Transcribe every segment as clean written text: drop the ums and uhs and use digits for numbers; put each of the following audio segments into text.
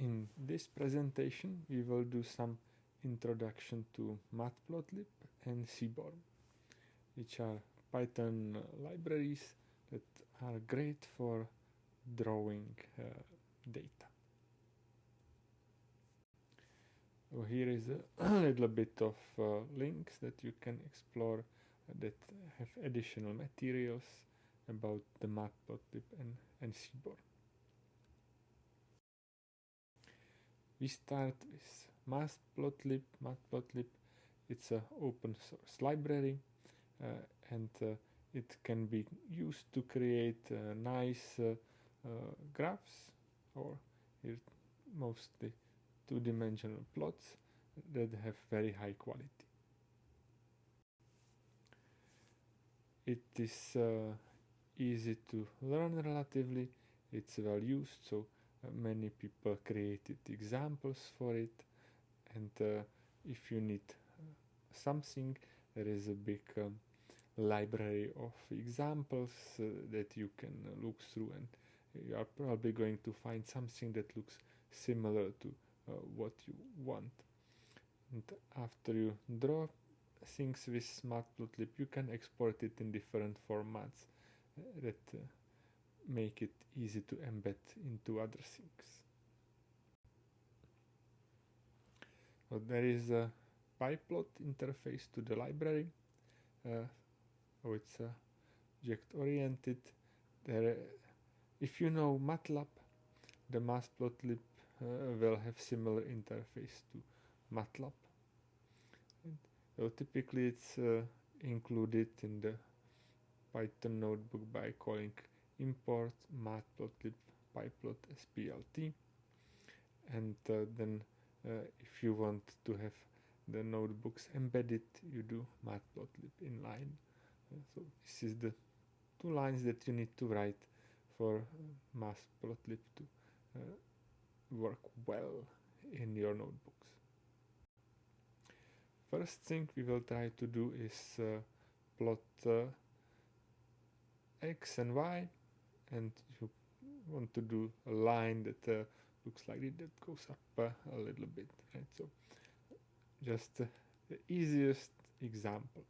In this presentation, we will do some introduction to matplotlib and seaborn, which are Python libraries that are great for drawing data. So here is a little bit of links that you can explore that have additional materials about the matplotlib and seaborn. We start with matplotlib. Matplotlib, it's an open source library and it can be used to create nice graphs or mostly two-dimensional plots that have very high quality. It is easy to learn relatively, it's well used, so many people created examples for it, and if you need something, there is a big library of examples that you can look through, and you are probably going to find something that looks similar to what you want. And after you draw things with matplotlib, you can export it in different formats that make it easy to embed into other things. So there is a pyplot interface to the library. So it's object-oriented. If you know MATLAB, the matplotlib will have similar interface to MATLAB. So typically it's included in the Python notebook by calling import matplotlib pyplot splt, and then if you want to have the notebooks embedded, you do matplotlib inline. So this is the two lines that you need to write for matplotlib to work well in your notebooks. First thing we will try to do is plot x and y, and you want to do a line that looks like it, that goes up a little bit, right? So just the easiest example.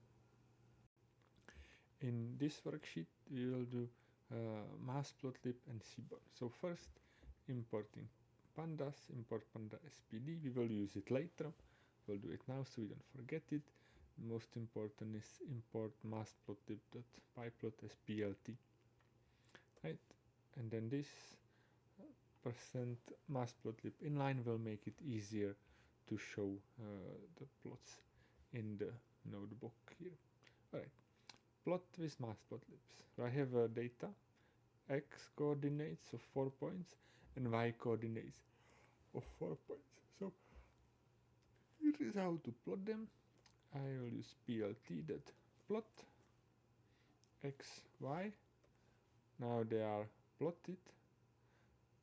In this worksheet we will do matplotlib and seaborn. So first, importing pandas, import panda spd. We will use it later. We'll do it now so we don't forget it. Most important is import matplotlib.pyplot splt, right? And then this %matplotlib inline will make it easier to show the plots in the notebook here. Alright, plot with matplotlibs. So I have data, x coordinates of 4 points and y coordinates of 4 points. So here is how to plot them. I will use plt.plot x, y. Now they are plotted.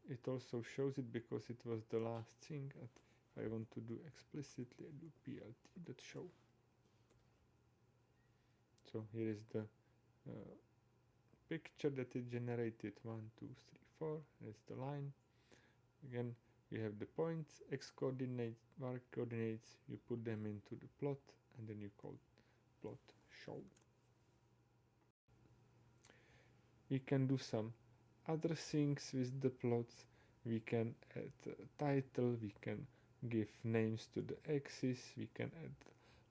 It also shows it because it was the last thing. If I want to do explicitly, I do plt.show. So here is the picture that it generated. 1, 2, 3, 4. That's the line. Again, we have the points, x coordinates, y coordinates. You put them into the plot, and then you call plot show. We can do some other things with the plots. We can add a title, we can give names to the axis, we can add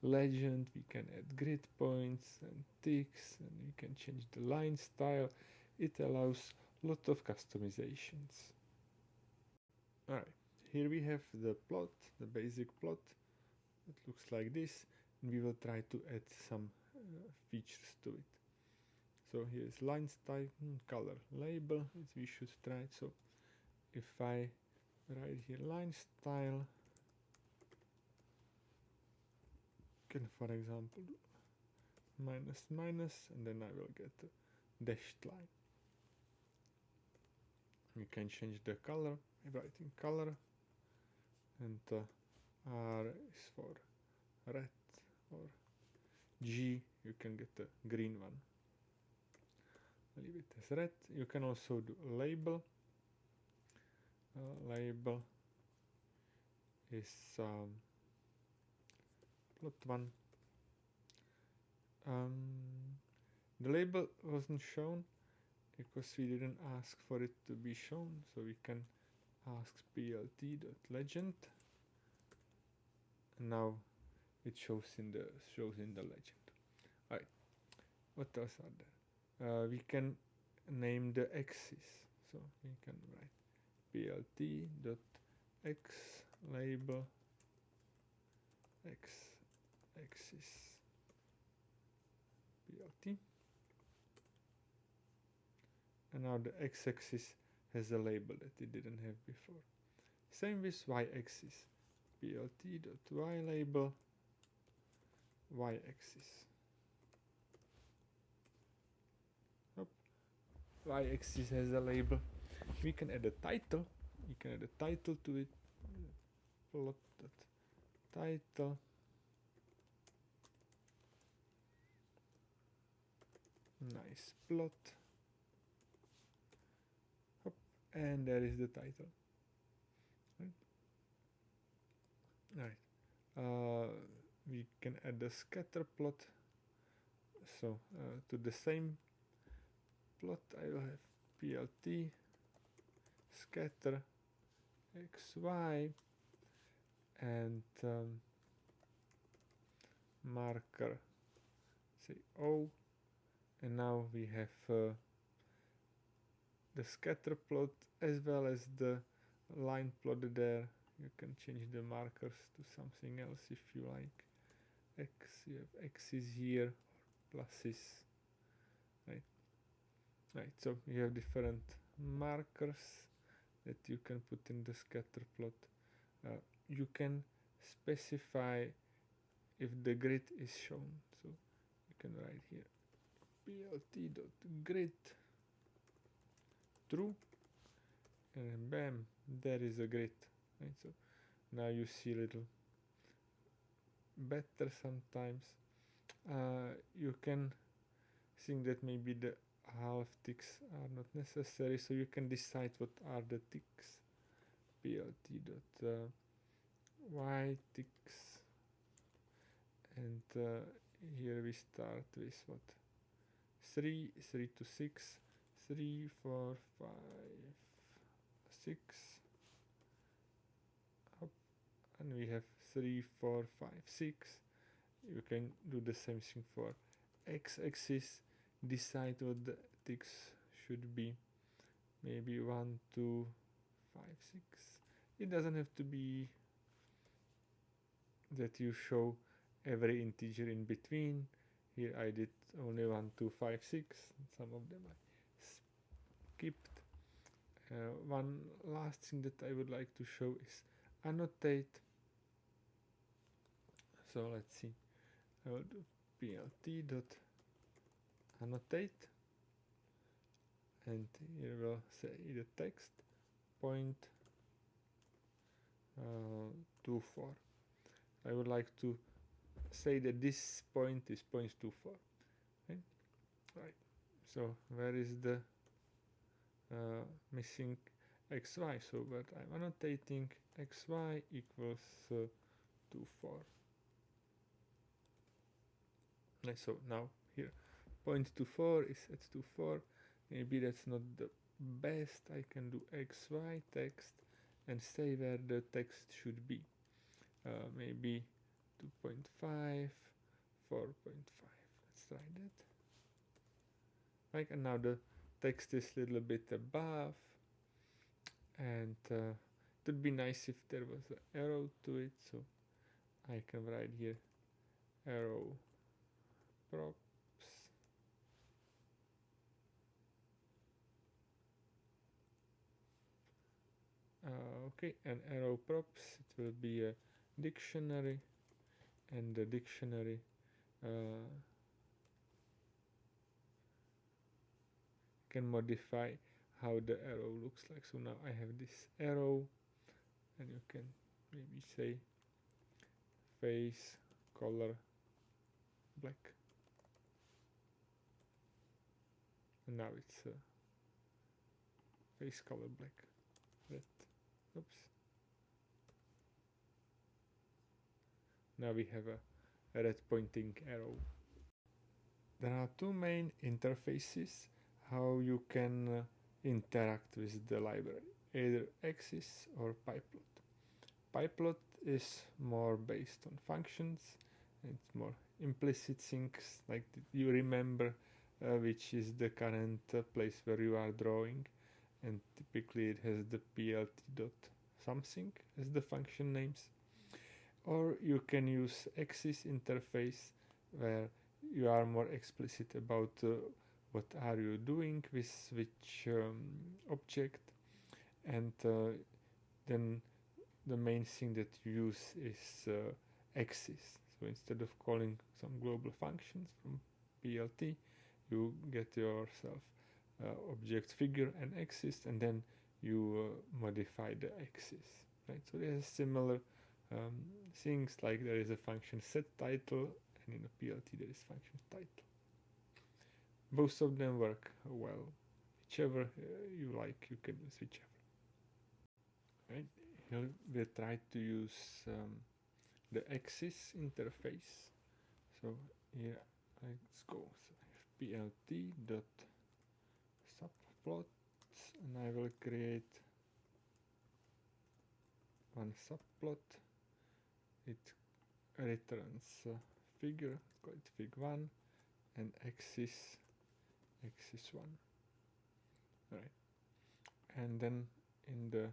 legend, we can add grid points and ticks, and we can change the line style. It allows a lot of customizations. Alright, here we have the plot, the basic plot. It looks like this, and we will try to add some features to it. So here is line style, color, label, as we should try it. So if I write here line style, can for example do minus minus, and then I will get a dashed line. You can change the color by writing color, and R is for red, or G, you can get a green one. Leave it as red. You can also do label. Label is plot1. The label wasn't shown because we didn't ask for it to be shown, so we can ask plt.legend, and now it shows in the legend. Alright, what else are there? We can name the axis, so we can write plt.x label x axis plt, and now the x-axis has a label that it didn't have before. Same with y-axis, plt.y label y-axis. Y-axis has a label. We can add a title. We can add a title to it. Plot.title. Nice plot. Hop. And there is the title. Right. We can add a scatter plot. So to the same plot I will have plt scatter xy and marker say O, and now we have the scatter plot as well as the line plot there. You can change the markers to something else if you like. X, you have x's here, or pluses, right, so you have different markers that you can put in the scatter plot. You can specify if the grid is shown, so you can write here plt.grid true, and bam, there is a grid, right? So now you see a little better sometimes. You can think that maybe the half ticks are not necessary, so you can decide what are the ticks. plt.y ticks, and here we start with what? 3 to 6, 3, 4, 5, 6, up, and we have 3, 4, 5, 6. You can do the same thing for x-axis. Decide what the ticks should be. Maybe 1, 2, 5, 6. It doesn't have to be that you show every integer in between. Here I did only 1, 2, 5, 6. Some of them I skipped. One last thing that I would like to show is annotate. So let's see. I will do plt.annotate, and here we'll say the text point 2, 4. I would like to say that this point is 0.24. Right. So where is the missing xy? So but I'm annotating xy equals 2, 4. Right, so now here 0.24 is at 2, 4. Maybe that's not the best. I can do xy text and say where the text should be. Maybe 2.5, 4.5. Let's try that. Right, and now the text is a little bit above, and it would be nice if there was an arrow to it, so I can write here arrow props. Okay, and arrow props, it will be a dictionary, and the dictionary can modify how the arrow looks like. So now I have this arrow, and you can maybe say face color black, and now it's face color black. Red. Oops. now we have a red pointing arrow. There are two main interfaces how you can interact with the library, either Axis or pyplot. Pyplot is more based on functions, it's more implicit things like you remember which is the current place where you are drawing, and typically it has the plt dot something as the function names. Or you can use Axis interface where you are more explicit about what are you doing with which object, and then the main thing that you use is Axis. So instead of calling some global functions from PLT, you get yourself object figure and Axis, and then you modify the Axis. Right? So there's similar things like there is a function set title, and in a PLT there is function title. Both of them work well. Whichever you like, you can use whichever. Right? Here we try to use the Axis interface. So here let's go. So plt dot subplot, and I will create one subplot. It returns figure, call it fig1, and axis 1. Right. And then in the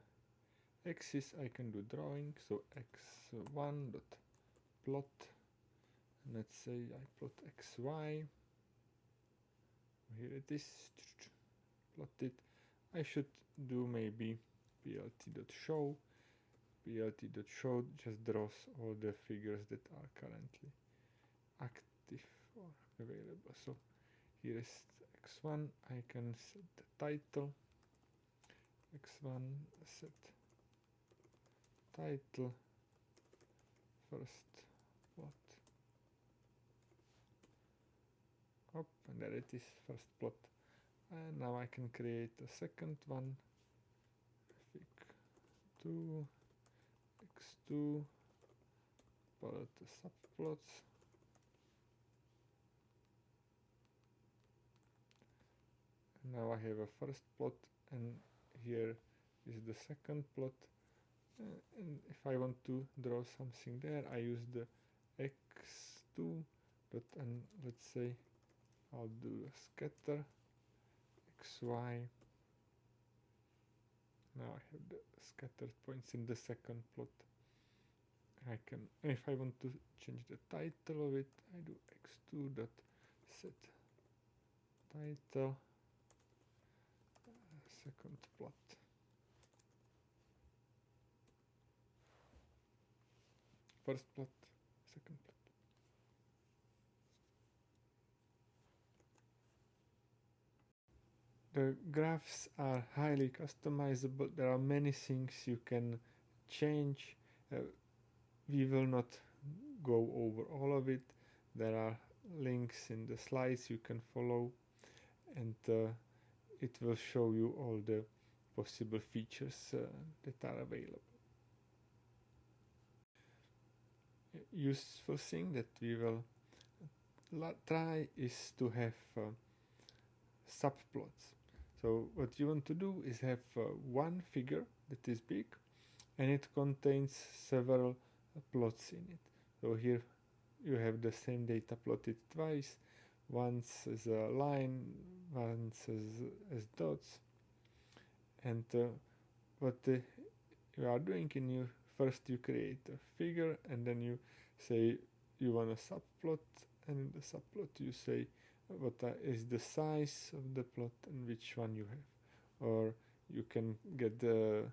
axis I can do drawing, so x1 dot plot, and let's say I plot xy. Here it is, plot it. I should do maybe plt.show. plt.show just draws all the figures that are currently active or available. So here is x1, I can set the title, x1 set title, first plot, up, and there it is, first plot. And now I can create a second one, fig2, x2, plot the subplots, and now I have a first plot, and here is the second plot. And if I want to draw something there, I use the x2 dot, and let's say I'll do a scatter xy. Now I have the scattered points in the second plot. I can, if I want to change the title of it, I do x2 dot set title second plot. First plot, second plot. The graphs are highly customizable. There are many things you can change. We will not go over all of it. There are links in the slides you can follow, and it will show you all the possible features that are available. Useful thing that we will try is to have subplots. So what you want to do is have one figure that is big, and it contains several plots in it. So here you have the same data plotted twice, once as a line, once as dots. And what you are doing in you, first you create a figure, and then you say you want a subplot, and in the subplot you say what is the size of the plot and which one you have. Or you can get the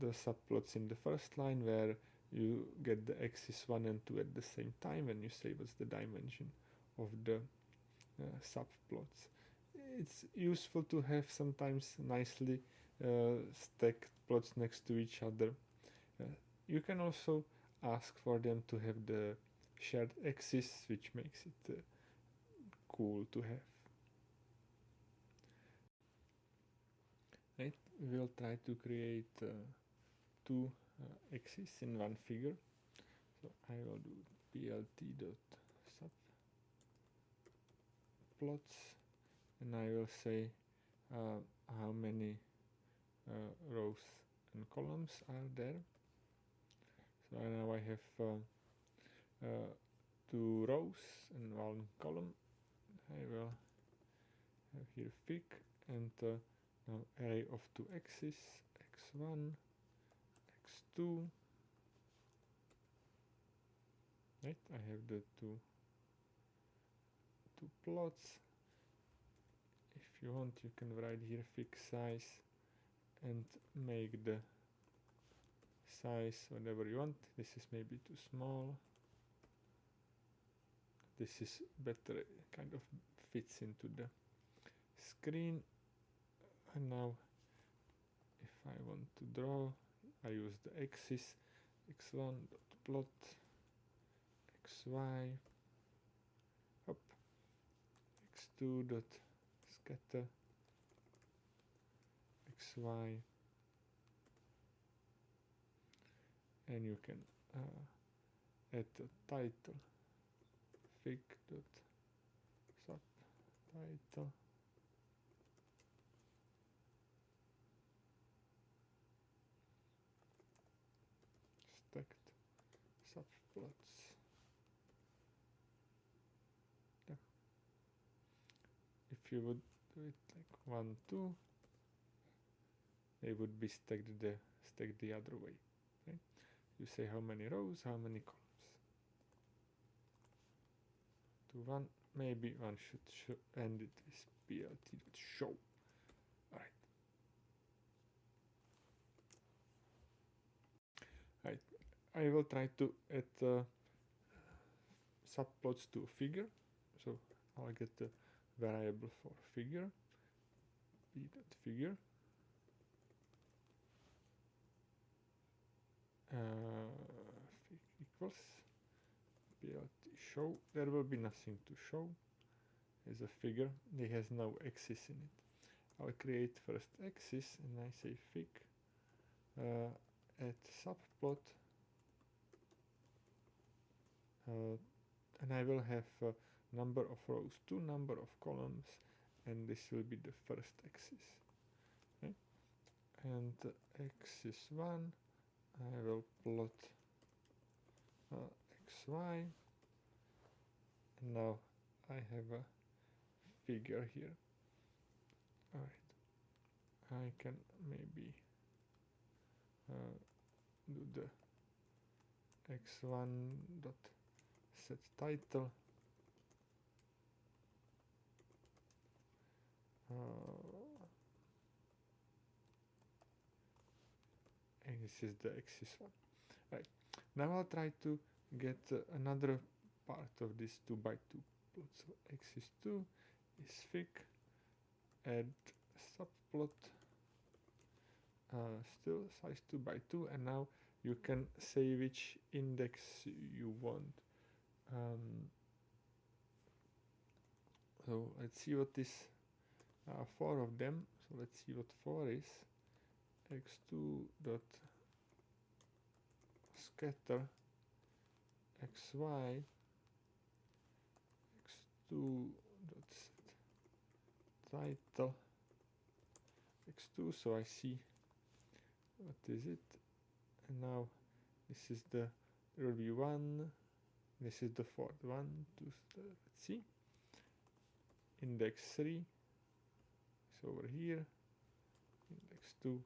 subplots in the first line where you get the axis 1 and 2 at the same time, and you say what's the dimension of the subplots. It's useful to have sometimes nicely stacked plots next to each other. You can also ask for them to have the shared axis, which makes it cool to have. Right? We'll try to create two axes in one figure. So I will do plt.subplots, and I will say how many rows and columns are there. So now I have 2 rows and 1 column. I will have here fig, and now array of 2 axes, x1, x2. Right, I have the two plots. If you want, you can write here fig size and make the size whatever you want. This is maybe too small. This is better, kind of fits into the screen. And now if I want to draw, I use the axis, x1.plot, xy, up, x2.scatter, xy, and you can add the title, fig.subtitle, stacked subplots. Yeah. If you would do it like 1, 2, they would be stacked the other way. Right? You say how many rows, how many columns. To 1, maybe one should end it with plt.show. Right, I will try to add subplots to figure. So I'll get the variable for figure, p.figure. Fig equals plt show. There will be nothing to show as a figure. It has no axis in it. I'll create first axis and I say fig add subplot, and I will have number of rows, 2 number of columns, and this will be the first axis. Okay? And axis 1, I will plot xy, and now I have a figure here. Alright, I can maybe do the x1 dot set title, and this is the axis 1. Right, now I'll try to get another part of this 2 by 2 plot. So axis 2 is fig, add subplot, still size 2 by 2, and now you can say which index you want. So let's see what is 4 of them. So let's see what 4 is. x2 dot scatter, xy, x2 dot set title, x2, so I see what is it. And now this is there will be 1, this is the 4th, 1, 2, let's see, index 3 is over here, index 2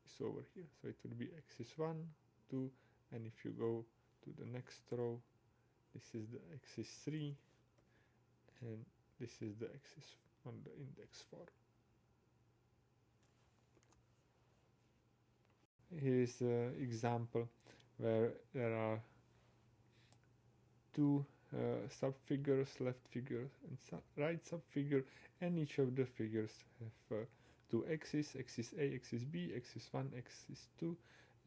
is over here, so it will be axis 1, 2, and if you go to the next row, this is the axis 3, and this is the axis on the index 4. Here is an example where there are 2 subfigures, left figure and right subfigure, and each of the figures have 2 axes, axis A, axis B, axis 1, axis 2,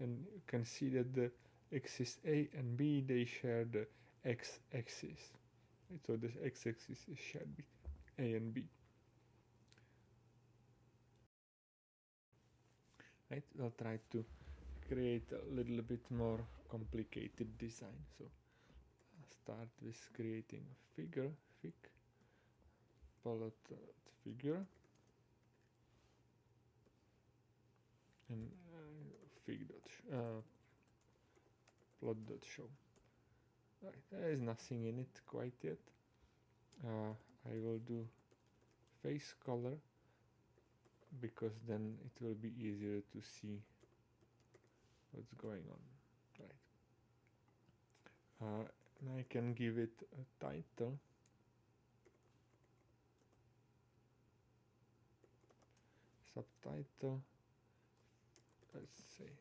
and you can see that the axis A and B, they share the x-axis. Right? So this x-axis is shared between A and B. Right, we'll try to create a little bit more complicated design. So I'll start with creating a figure, plot figure, and plot.show. Right, there is nothing in it quite yet. I will do face color, because then it will be easier to see what's going on. Right. And I can give it a title. Subtitle. Let's say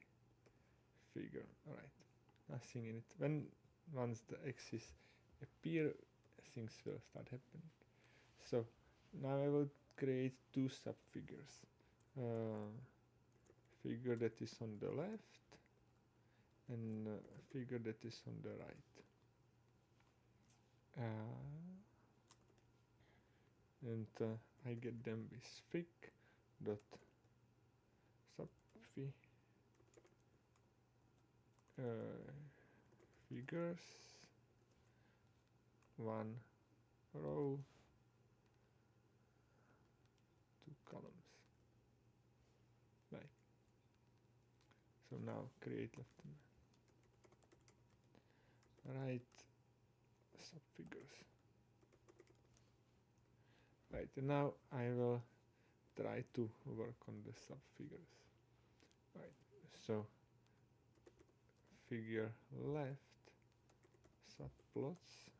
figure. Alright. Nothing in it. Once the axes appear, things will start happening. So now I will create two subfigures. Figure that is on the left and figure that is on the right. And I get them with fig.subfi figures, 1 row, 2 columns. Right. So now create left and right subfigures. Right, and now I will try to work on the subfigures. Right, so figure left subplots,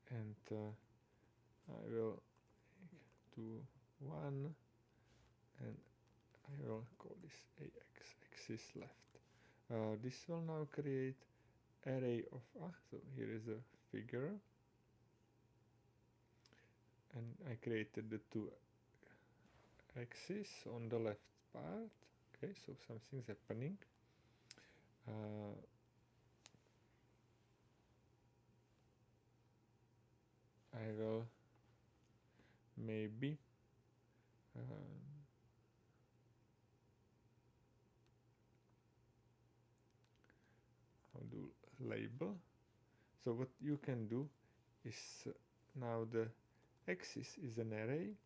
and I will do 1, and I will call this axis left. This will now create array of so here is a figure, and I created the two axes on the left part. Okay, so something's happening. I will maybe I'll do label. So what you can do is now the axis is an array,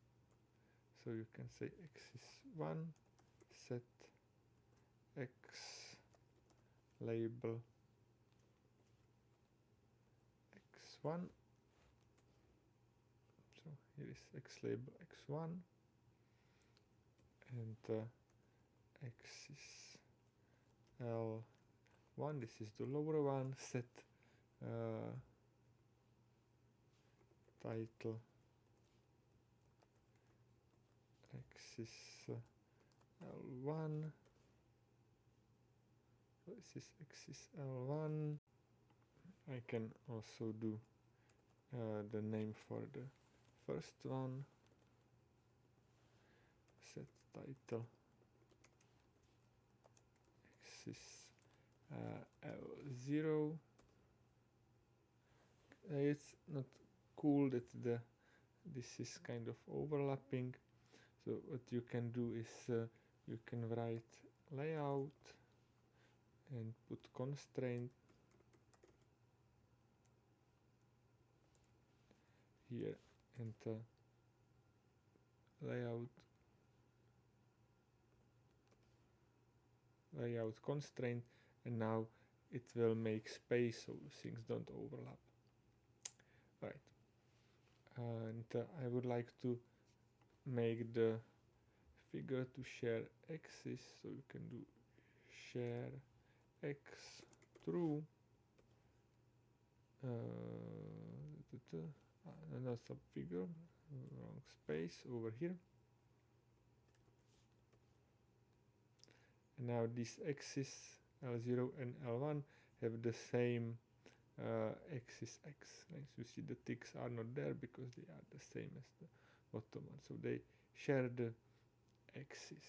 so you can say axis1 set x label x1. So here is x label x1, and axis L1, this is the lower one, set title axis L1. So this is axis L1. I can also do the name for the first one. Set title axis L0. It's not cool that this is kind of overlapping. So what you can do is you can write layout and put constraint here, and layout constraint, and now it will make space so things don't overlap. Right. And I would like to make the figure to share axis, so you can do share x true. Another subfigure, wrong space over here. And now this axis L0 and L1 have the same axis x. Right? So you see the ticks are not there because they are the same as the bottom one. So they share the axis.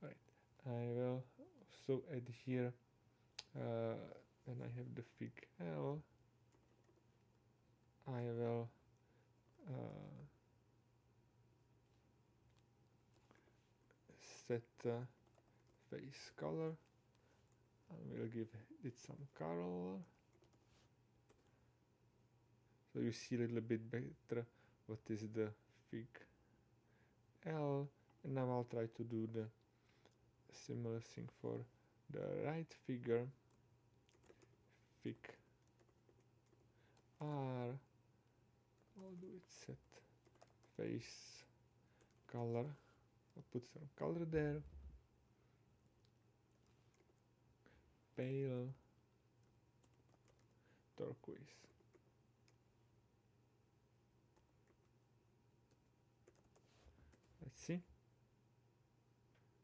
Right. I will also add here when I have the fig L, I will set face color, and we'll give it some color, so you see a little bit better what is the fig L. And now I'll try to do the similar thing for the right figure, fig R. I'll do it set face color, I'll put some color there, pale turquoise. Let's see.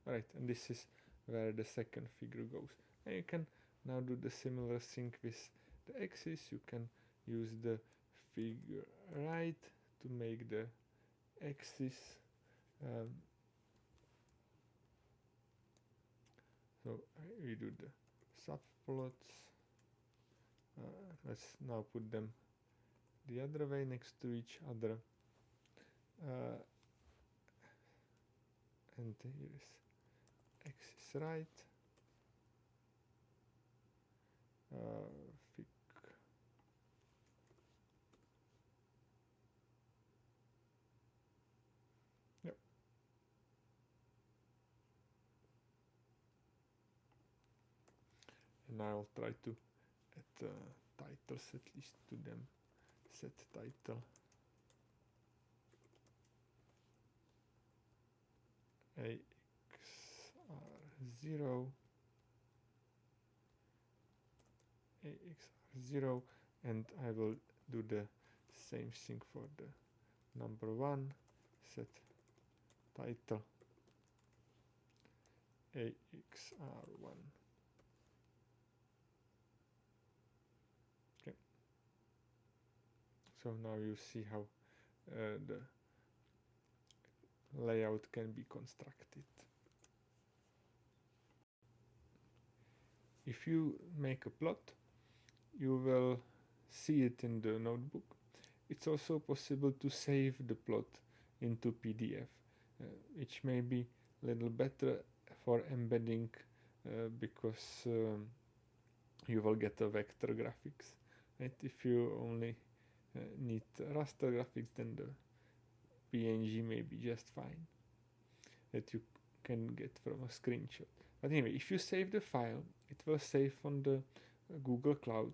Alright, and this is where the second figure goes. And you can now do the similar thing with the axis. You can use the figure right to make the axis. So we do the subplots. Let's now put them the other way next to each other. And here is axis right, fig yep. And I'll try to add titles at least to them. Set title AXR0, AXR0, and I will do the same thing for the number 1, set title AXR1. Okay, so now you see how the layout can be constructed. If you make a plot, you will see it in the notebook. It's also possible to save the plot into PDF, which may be a little better for embedding because you will get a vector graphics. Right? If you only need raster graphics, then the PNG may be just fine that you can get from a screenshot. But anyway, if you save the file, it will save on the Google Cloud,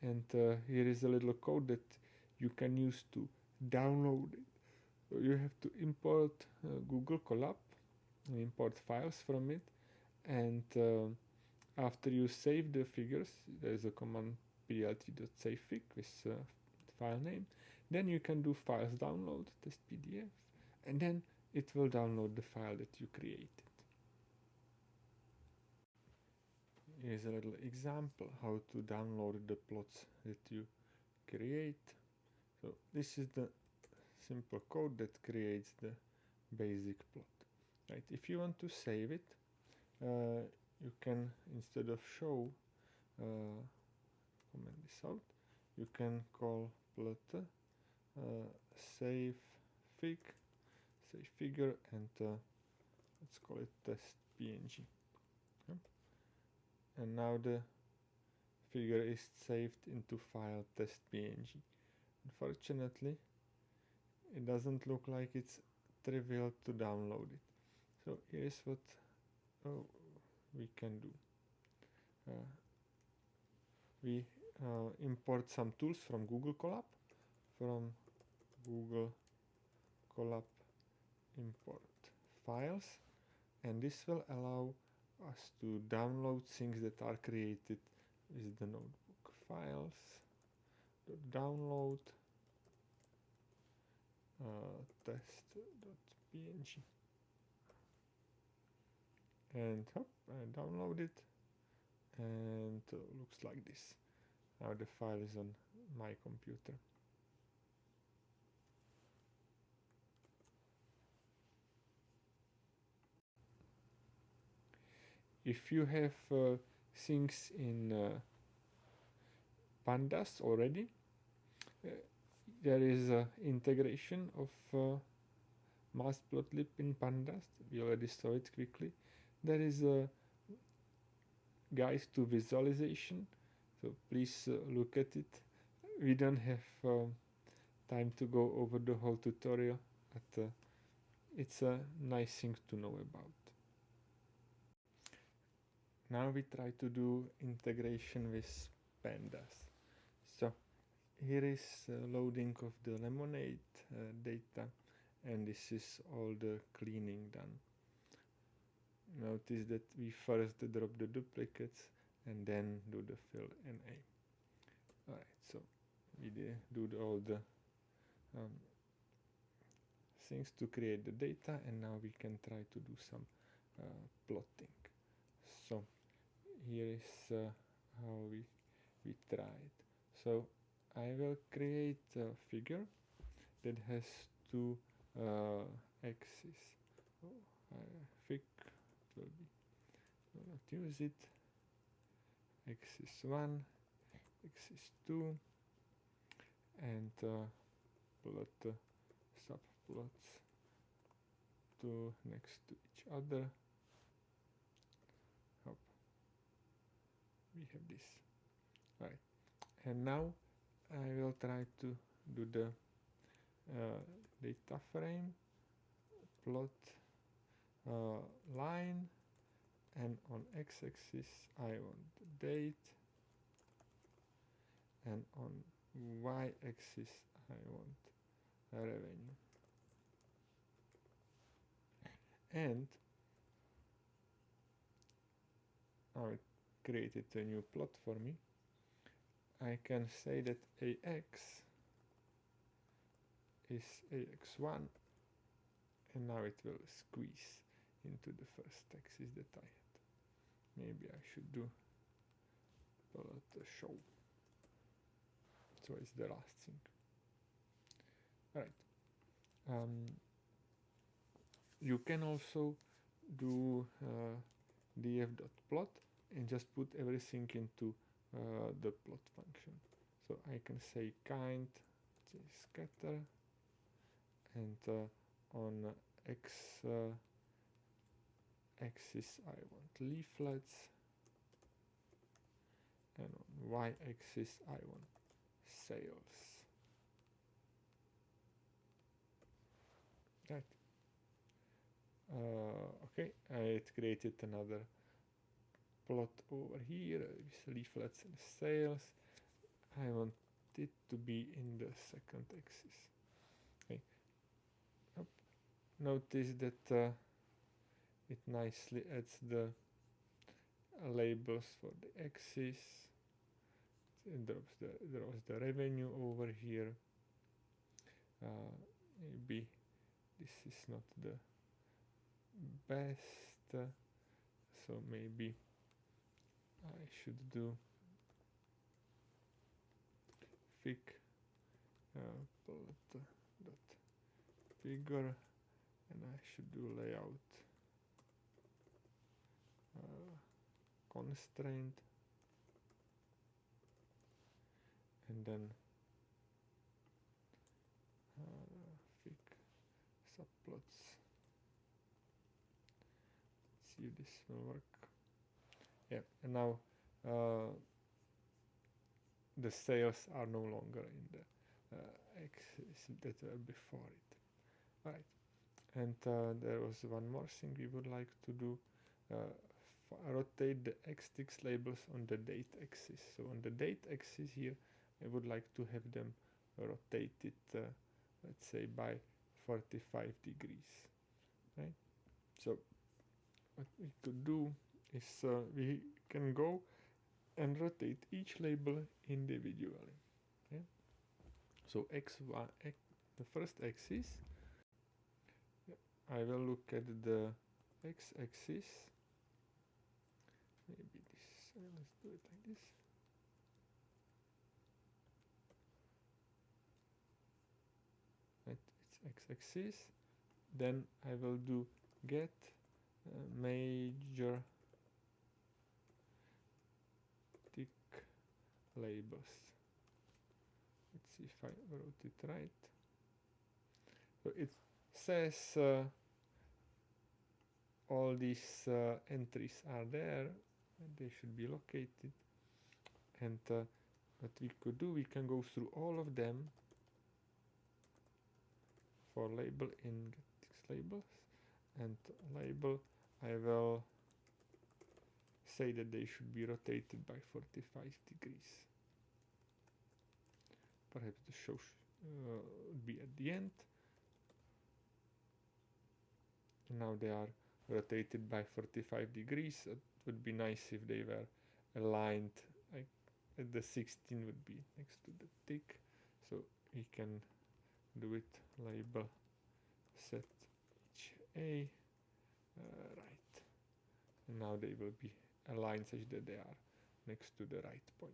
and here is a little code that you can use to download it. So you have to import Google Colab, import files from it, and after you save the figures, there is a command plt.savefig with file name. Then you can do files download, test PDF, and then it will download the file that you created. Here's a little example how to download the plots that you create. So this is the simple code that creates the basic plot. Right? If you want to save it, you can, instead of show, comment this out, you can call plot save figure, and let's call it test png. Okay. And now the figure is saved into file test png. Unfortunately, it doesn't look like it's trivial to download it. So here's what we can do. We import some tools from Google Colab. From Google Colab import files, and this will allow us to download things that are created with the notebook. Files, download, test.png, and I download it, and looks like this. Now the file is on my computer. If you have things in pandas already, there is integration of matplotlib in pandas. We already saw it quickly. There is a guide to visualization, so please look at it. We don't have time to go over the whole tutorial, but it's a nice thing to know about. Now we try to do integration with pandas. So here is loading of the lemonade data, and this is all the cleaning done. Notice that we first drop the duplicates and then do the fill NA. Alright, so we do all the things to create the data, and now we can try to do some plotting. So here is how we try it. So I will create a figure that has two axes. I think it will be, I will not use it. Axis 1, axis 2, and plot subplots next to each other. Hop. We have this. Right. And now I will try to do the data frame, plot line, and on x-axis I want date, and on y-axis I want revenue. And now it created a new plot for me. I can say that AX is AX1, and now it will squeeze into the first axis that I had. Maybe I should do plot show. So it's the last thing. Right. You can also do df.plot and just put everything into the plot function. So I can say kind scatter, and on x axis I want leaflets, and on y axis I want sales. Right. Okay, I created another plot over here with leaflets and sales. I want it to be in the second axis. Okay. Yep. Notice that it nicely adds the labels for the axis. It draws the revenue over here. Maybe this is not the best, so maybe I should do fig plot dot figure, and I should do layout constraint, and then fig subplots. Let's see if this will work. Yeah, and now the sales are no longer in the axis that were before it. Right, and there was one more thing we would like to do. Rotate the xtics labels on the date axis. So on the date axis here, I would like to have them rotated, let's say by 45 degrees. Right. So what we could do is we can go and rotate each label individually. Okay? So x1, the first axis, I will look at the x-axis. Maybe this, let's do it like this. Right, it's x-axis. Then I will do get major tick labels. Let's see if I wrote it right. So it's says all these entries are there, they should be located, and what we could do, we can go through all of them for label in get labels, and label I will say that they should be rotated by 45 degrees. Perhaps the show would be at the end. Now they are rotated by 45 degrees. It would be nice if they were aligned, like the 16 would be next to the tick, so we can do it label set each A right, and now they will be aligned such that they are next to the right point.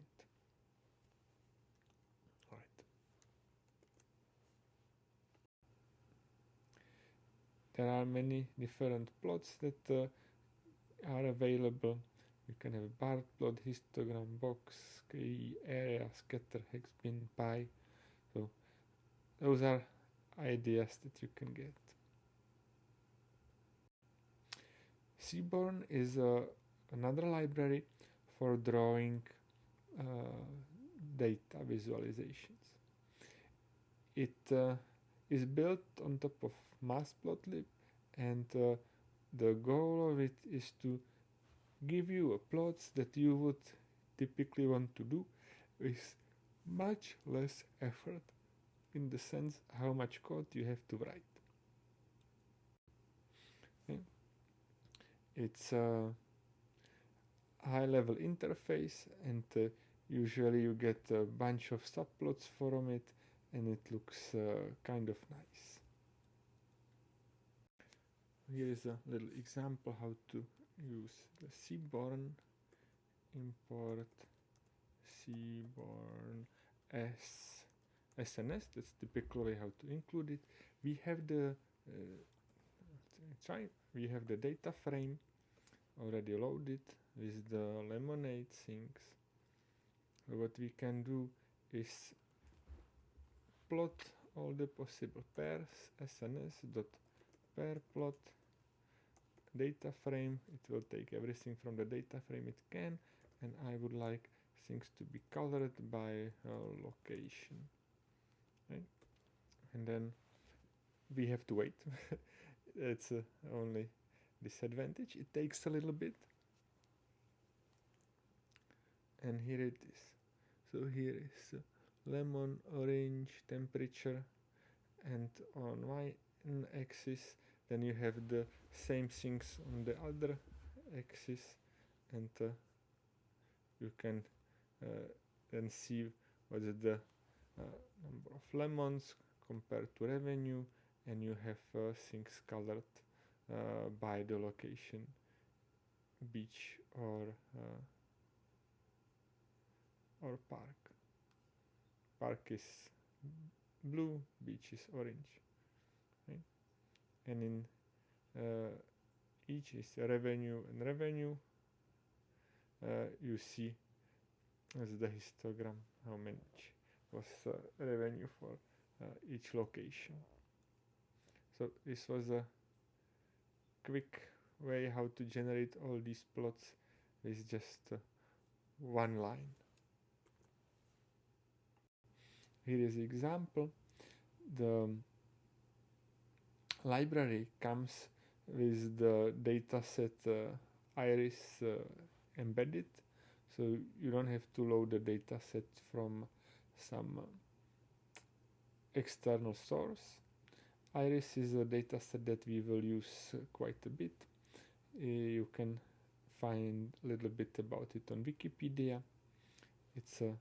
Right. There are many different plots that are available. You can have bar plot, histogram, box, area, scatter, hex, bin, pie. So those are ideas that you can get. Seaborn is another library for drawing data visualizations. It is built on top of matplotlib, and the goal of it is to give you plots that you would typically want to do with much less effort, in the sense how much code you have to write. Okay. It's a high-level interface, and usually you get a bunch of subplots from it, and it looks kind of nice. Here is a little example how to use the seaborn. Import seaborn as SNS. That's typical way how to include it. We have the we have the data frame already loaded with the lemonade things. What we can do is plot all the possible pairs. SNS.pair plot data frame. It will take everything from the data frame it can, and I would like things to be colored by location. Right? And then we have to wait. It's only disadvantage. It takes a little bit. And here it is. So here is lemon, orange, temperature, and on y-axis then you have the same things on the other axis, and you can then see what is the number of lemons compared to revenue, and you have things colored by the location, beach or park. Park is blue, beach is orange, right? And in each is revenue and revenue. You see as the histogram how much was revenue for each location. So this was a quick way how to generate all these plots with just one line. Here is the example. The library comes with the dataset iris embedded, so you don't have to load the dataset from some external source. Iris is a dataset that we will use quite a bit. You can find a little bit about it on Wikipedia. It's a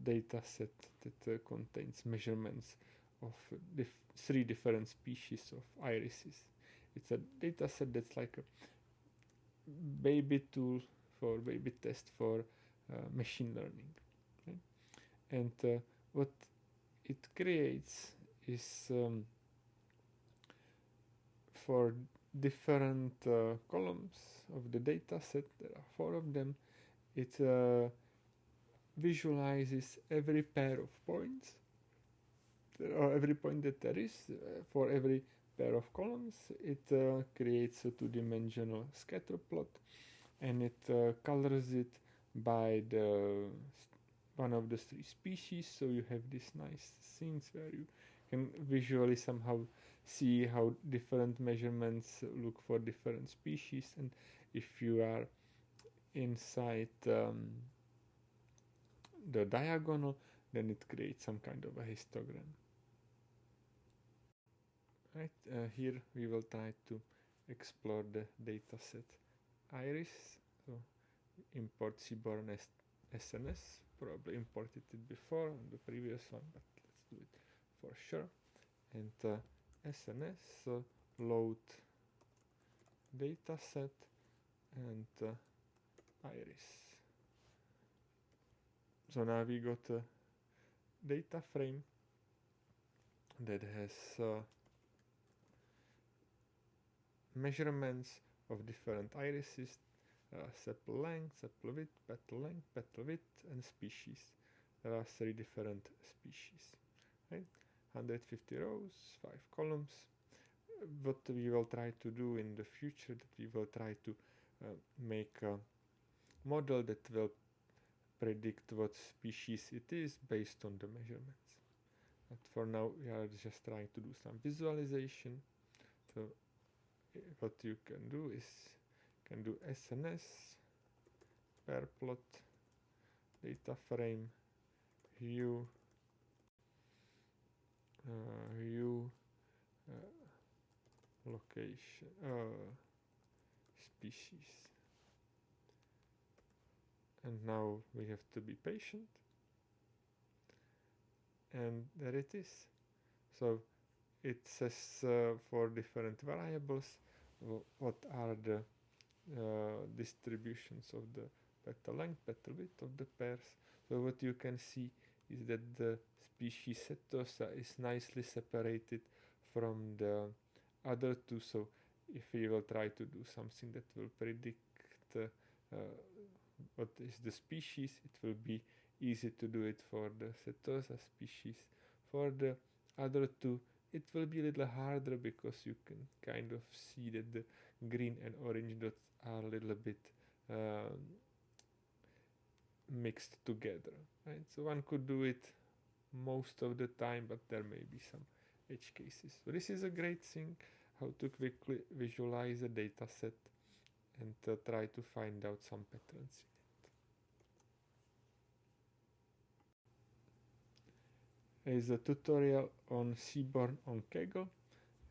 dataset that contains measurements of 3 different species of irises. It's a dataset that's like a baby tool for baby test for machine learning. Okay? And what it creates is for different columns of the dataset, there are 4 of them, it visualizes every pair of points, or every point that there is for every pair of columns, it creates a two-dimensional scatter plot, and it colors it by the one of the three species. So you have these nice scenes where you can visually somehow see how different measurements look for different species, and if you are inside the diagonal, then it creates some kind of a histogram. Right, here we will try to explore the dataset iris. So import seaborn SNS, probably imported it before on the previous one, but let's do it for sure. And SNS load dataset and iris. So now we got a data frame that has measurements of different irises, sepal length, sepal width, petal length, petal width, and species. There are 3 different species, right? 150 rows, 5 columns. What we will try to do in the future, that we will try to make a model that will predict what species it is based on the measurements. But for now, we are just trying to do some visualization. So what you can do is do SNS, pair plot, data frame, hue, location, species. And now we have to be patient. And there it is. So it says for different variables what are the distributions of the petal length, petal width of the pairs. So what you can see is that the species Setosa is nicely separated from the other two. So if we will try to do something that will predict what is the species, it will be easy to do it for the Setosa species. For the other two, it will be a little harder because you can kind of see that the green and orange dots are a little bit mixed together, right? So one could do it most of the time, but there may be some edge cases. So this is a great thing, how to quickly visualize a data set and try to find out some patterns in it. There is a tutorial on seaborn on Kaggle.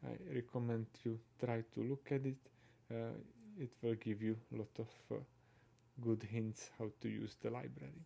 I recommend you try to look at it. It will give you a lot of good hints how to use the library.